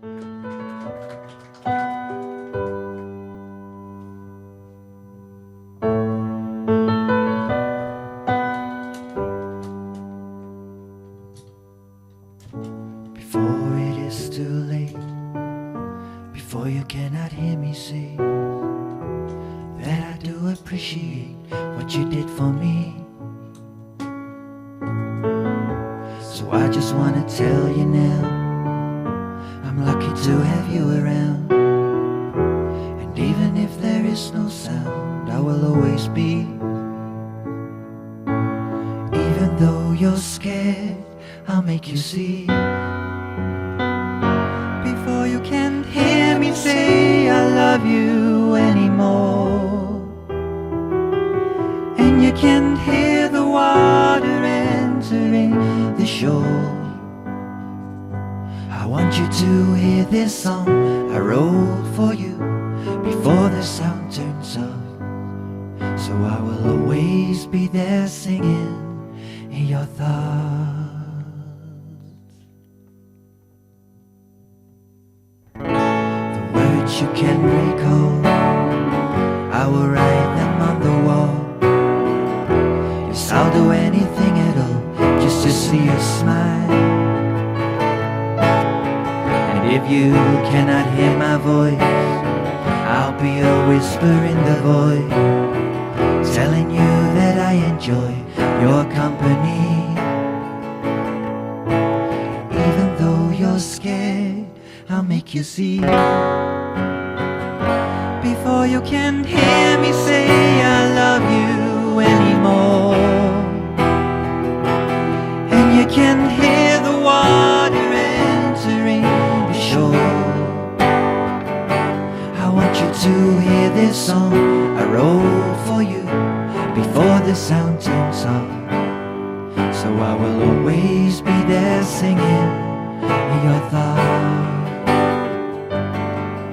Before it is too late, before you cannot hear me say that I do appreciate what you did for me. So I just wanna tell you now, I'm lucky to have you around. And even if there is no sound, I will always be. Even though you're scared, I'll make you see. Before you can hear me say I love you anymore, and you can hear the water entering the shore, I want you to hear this song I wrote for you before the sound turns off. So I will always be there singing in your thoughts. The words you can recall, I will write them on the wall. Yes, I'll do anything at all just to see you smile. And if you cannot hear my voice, I'll be a whisper in the void, telling you that I enjoy your company. Even though you're scared, I'll make you see. Before you can hear me say I love you anymore, and you can hear the water entering the shore, I want you to hear this song I wrote for you before the sound turns off. So I will always be there singing in your thoughts.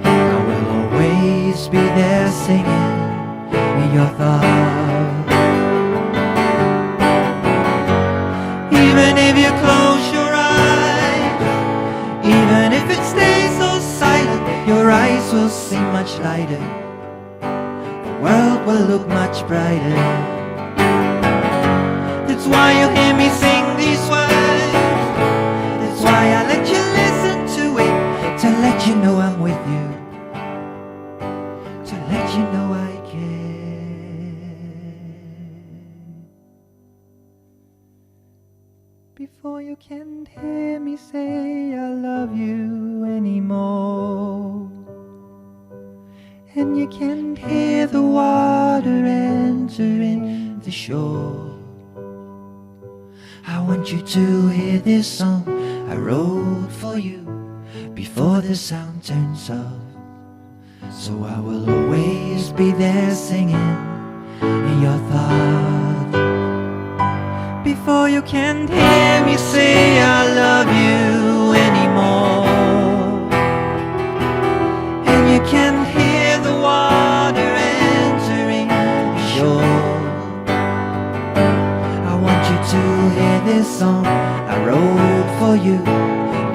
I will always be there singing in your thoughts. Even if you close your eyes, even if it stays so silent, your eyes will seem much lighter, the world will look much brighter. That's why you hear me sing these words. That's why I let you listen to it, to let you know I'm with you, to let you know I care. Before you can hear me say I love you anymore, and you can hear the water entering the shore, I want you to hear this song I wrote for you before the sound turns off. So I will always be there singing in your thoughts. Before you can hear me say I love you anymore, and you can hear the water entering the shore, I want you to hear this song I wrote for you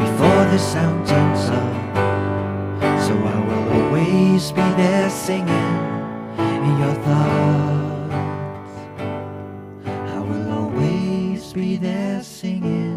before the sound turns off. So I will always be there singing in your thoughts. I will always be there singing